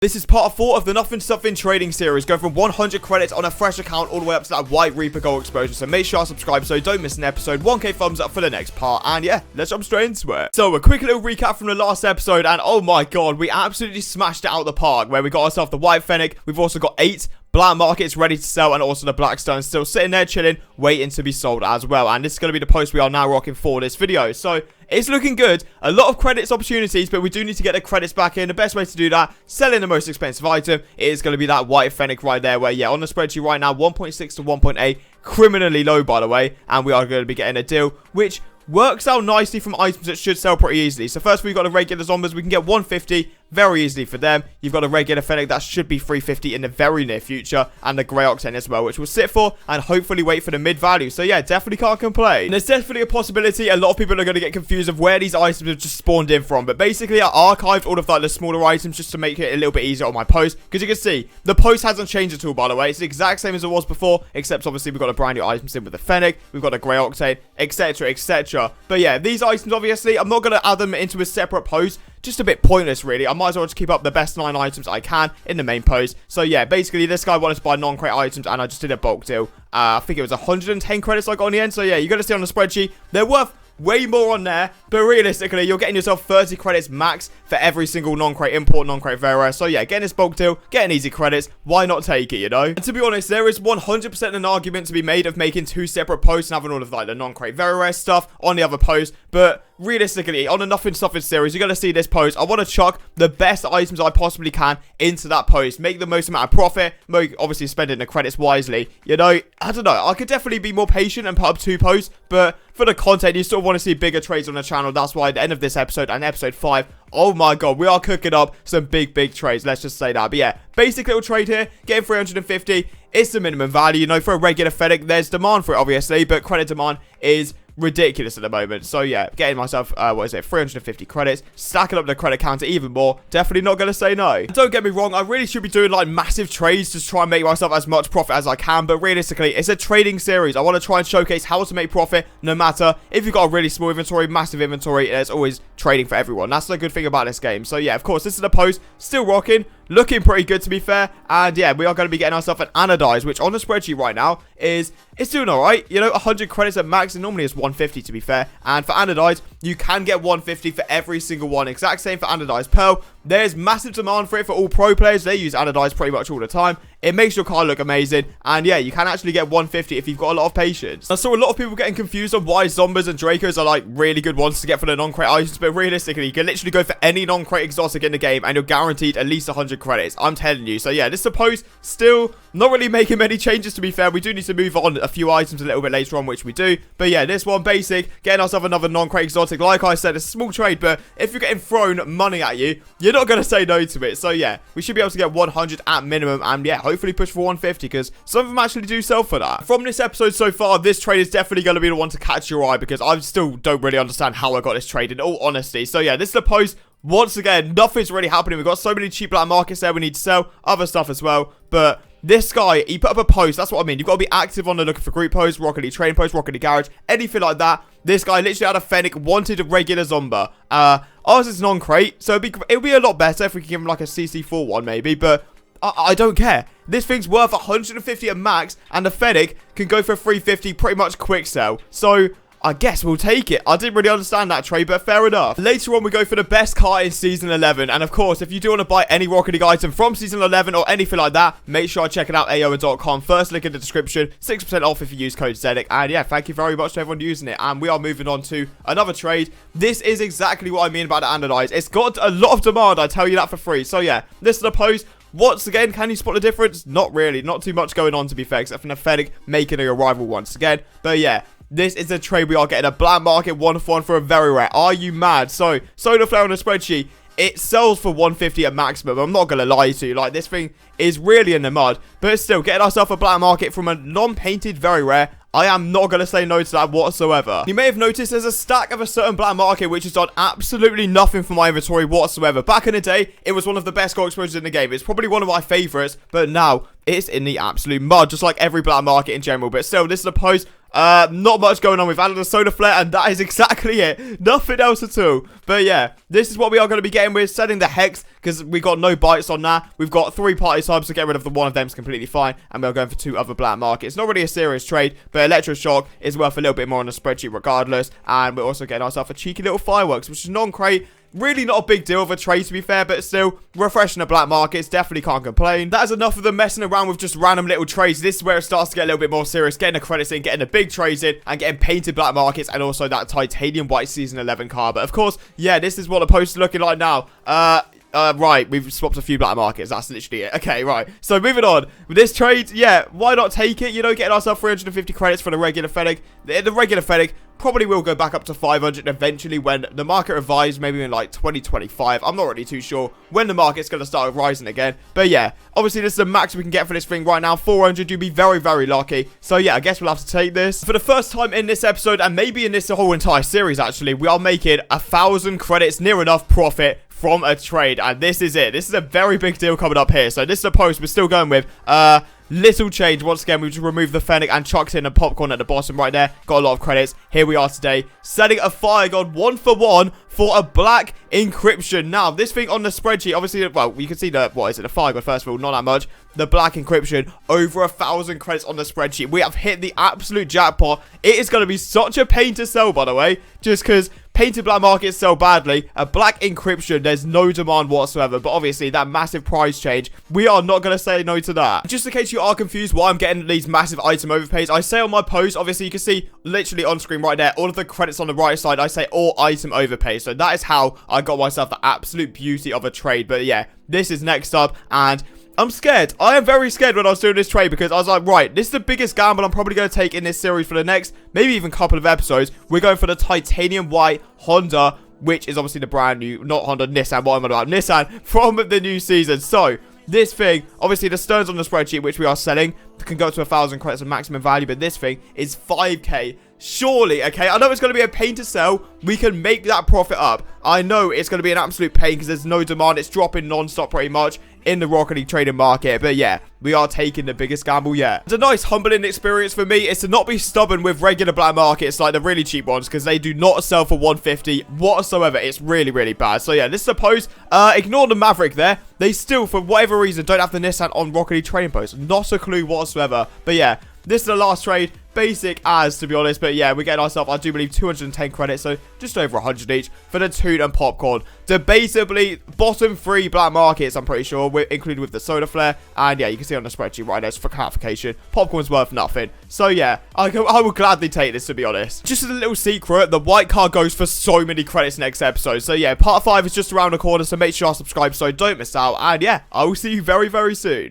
This is part 4 of the Nothing Something trading series, going from 100 credits on a fresh account all the way up to that white Reaper goal exposure. So make sure I subscribe so you don't miss an episode. 1k thumbs up for the next part. And yeah, let's jump straight into it. So a quick little recap from the last episode. And oh my god, we absolutely smashed it out of the park, where we got ourselves the white Fennec. We've also got 8 black markets ready to sell, and also the Blackstone still sitting there chilling, waiting to be sold as well. And this is going to be the post we are now rocking for this video. So it's looking good. A lot of credits opportunities, but we do need to get the credits back in. The best way to do that, selling the most expensive item, is going to be that white Fennec right there, where, yeah, on the spreadsheet right now, 1.6 to 1.8, criminally low, by the way, and we are going to be getting a deal, which works out nicely from items that should sell pretty easily. So first we've got the regular zombies. We can get 150 very easily for them. You've got a regular Fennec that should be 350 in the very near future, and the grey octane as well, which we'll sit for and hopefully wait for the mid value. So yeah, definitely can't complain. And there's definitely a possibility a lot of people are going to get confused of where these items have just spawned in from, but basically I archived all of like the smaller items just to make it a little bit easier on my post, because you can see the post hasn't changed at all, by the way. It's the exact same as it was before, except obviously we've got a brand new items in with the Fennec, we've got a grey octane, etc, etc. But yeah, these items, obviously I'm not going to add them into a separate post. Just a bit pointless, really. I might as well just keep up the best 9 items I can in the main post. So yeah, basically this guy wanted to buy non-crate items, and I just did a bulk deal. I think it was 110 credits I got in the end. So yeah, you're going to see on the spreadsheet, they're worth way more on there, but realistically you're getting yourself 30 credits max for every single non-crate import, non-crate very rare. So yeah, getting this bulk deal, getting easy credits, why not take it, you know? And to be honest, there is 100% an argument to be made of making 2 separate posts and having all of like the non-crate very rare stuff on the other post, but realistically, on the Nothing Something series, you're going to see this post. I want to chuck the best items I possibly can into that post. Make the most amount of profit. Obviously, spending the credits wisely. You know, I don't know. I could definitely be more patient and put up 2 posts. But for the content, you still want to see bigger trades on the channel. That's why at the end of this episode and episode 5, oh my god, we are cooking up some big trades. Let's just say that. But yeah, basic little trade here. Getting 350. It's the minimum value. You know, for a regular Fennec, there's demand for it, obviously. But credit demand is ridiculous at the moment. So yeah, getting myself 350 credits, stacking up the credit counter even more. Definitely not gonna say no. And don't get me wrong, I really should be doing like massive trades to try and make myself as much profit as I can, but realistically it's a trading series. I want to try and showcase how to make profit, no matter if you've got a really small inventory, massive inventory. There's always trading for everyone. That's the good thing about this game. So yeah, of course, this is the post, still rocking, looking pretty good to be fair. And yeah, we are going to be getting ourselves an anodized, which on the spreadsheet right now it's doing alright. You know, 100 credits at max, and normally it's 150 to be fair. And for anodized, you can get 150 for every single one. Exact same for anodized pearl. There's massive demand for it for all pro players. They use anodized pretty much all the time. It makes your card look amazing. And yeah, you can actually get 150 if you've got a lot of patience. I saw a lot of people getting confused on why zombies and dracos are like really good ones to get for the non-crate items. But realistically, you can literally go for any non-crate exotic in the game and you're guaranteed at least 100 credits. I'm telling you. So yeah, this suppose still not really making many changes to be fair. We do need to move on a few items a little bit later on, which we do. But yeah, this one basic, getting ourselves another non-crate exotic. Like I said, it's a small trade, but if you're getting thrown money at you, you're not going to say no to it. So yeah, we should be able to get 100 at minimum, and yeah, hopefully push for 150, because some of them actually do sell for that. From this episode so far, this trade is definitely going to be the one to catch your eye, because I still don't really understand how I got this trade in all honesty. So yeah, this is the post. Once again, nothing's really happening. We've got so many cheap black markets there we need to sell, other stuff as well, but this guy, he put up a post. That's what I mean. You've got to be active on the looking for group posts, Rocket League trading posts, Rocket League garage, anything like that. This guy literally had a Fennec, wanted a regular Zomba. Ours is non-crate, so it'd be a lot better if we could give him like a CC4 one maybe, but I don't care. This thing's worth 150 at max, and the Fennec can go for 350 pretty much quick sell. So I guess we'll take it. I didn't really understand that trade, but fair enough. Later on, we go for the best car in Season 11. And of course, if you do want to buy any Rocket League item from Season 11 or anything like that, make sure I check it out, aoa.com. First link in the description. 6% off if you use code ZENIC. And yeah, thank you very much to everyone using it. And we are moving on to another trade. This is exactly what I mean about the anodized. It's got a lot of demand, I tell you that for free. So yeah, this is the post. Once again, can you spot the difference? Not really. Not too much going on to be fair, except for the Fennec making a arrival once again. But yeah, this is a trade. We are getting a black market 1-for-1 for a very rare. Are you mad? So, Solar Flare on the spreadsheet, it sells for 150 at maximum. I'm not going to lie to you. Like, this thing is really in the mud. But still, getting ourselves a black market from a non-painted very rare, I am not going to say no to that whatsoever. You may have noticed there's a stack of a certain black market which has done absolutely nothing for my inventory whatsoever. Back in the day, it was one of the best gold exposures in the game. It's probably one of my favorites, but now it's in the absolute mud, just like every black market in general. But still, this is a post. Not much going on. We've added a solar flare, and that is exactly it. Nothing else at all. But yeah, this is what we are going to be getting. We're selling the Hex because we got no bites on that. We've got 3 party subs, so get rid of the one of them is completely fine. And we're going for 2 other black markets. Not really a serious trade, but Electroshock is worth a little bit more on the spreadsheet regardless. And we're also getting ourselves a cheeky little fireworks, which is non-crate. Really not a big deal of a trade, to be fair, but still, refreshing the black markets, definitely can't complain. That is enough of the messing around with just random little trades. This is where it starts to get a little bit more serious, getting the credits in, getting the big trades in, and getting painted black markets, and also that titanium white season 11 car. But of course, yeah, this is what the post is looking like now. Right, we've swapped a few black markets. That's literally it. Okay, right. So, moving on. With this trade, yeah, why not take it? You know, getting ourselves 350 credits for the regular Fennec. The regular Fennec probably will go back up to 500 eventually when the market revives, maybe in like 2025. I'm not really too sure when the market's going to start rising again. But yeah, obviously this is the max we can get for this thing right now. 400, you'd be very, very lucky. So yeah, I guess we'll have to take this. For the first time in this episode, and maybe in this whole entire series actually, we are making 1,000 credits, near enough profit from a trade, and this is it. This is a very big deal coming up here. So this is a post we're still going with. Little change. Once again, we just removed the Fennec and chucked in a popcorn at the bottom right there. Got a lot of credits. Here we are today, selling a Fire God 1-for-1 for a black encryption. Now, this thing on the spreadsheet, obviously, well, you can see the, what is it, the Fire God, first of all, not that much. The black encryption, over 1,000 credits on the spreadsheet. We have hit the absolute jackpot. It is going to be such a pain to sell, by the way, just because painted black markets sell badly. A black encryption, there's no demand whatsoever. But obviously, that massive price change, we are not going to say no to that. Just in case you are confused why I'm getting these massive item overpays, I say on my post, obviously, you can see literally on screen right there, all of the credits on the right side, I say all item overpay. So that is how I got myself the absolute beauty of a trade. But yeah, this is next up, and I'm scared. I am very scared when I was doing this trade because I was like, right, this is the biggest gamble I'm probably going to take in this series for the next, maybe even couple of episodes. We're going for the titanium white Honda, which is obviously the brand new, not Honda, Nissan, what am I about? Nissan from the new season. So, this thing, obviously the stones on the spreadsheet, which we are selling, can go to 1,000 credits of maximum value, but this thing is 5k. Surely, okay, I know it's going to be a pain to sell. We can make that profit up. I know it's going to be an absolute pain because there's no demand. It's dropping non-stop pretty much in the Rocket League trading market. But yeah, we are taking the biggest gamble yet. It's a nice humbling experience for me is to not be stubborn with regular black markets like the really cheap ones because they do not sell for 150 whatsoever. It's really, really bad. So yeah, this is a post. Ignore the Maverick there. They still, for whatever reason, don't have the Nissan on Rocket League trading post. Not a clue whatsoever. But yeah, this is the last trade. Basic as, to be honest, but yeah, we're getting ourselves, I do believe, 210 credits, so just over 100 each for the Toon and Popcorn. Debatably, bottom 3 black markets, I'm pretty sure, we're included with the Solar Flare, and yeah, you can see on the spreadsheet right there, for clarification, Popcorn's worth nothing. So yeah, I would gladly take this, to be honest. Just as a little secret, the white car goes for so many credits next episode, so yeah, part 5 is just around the corner, so make sure you are subscribed so don't miss out, and yeah, I will see you very, very soon.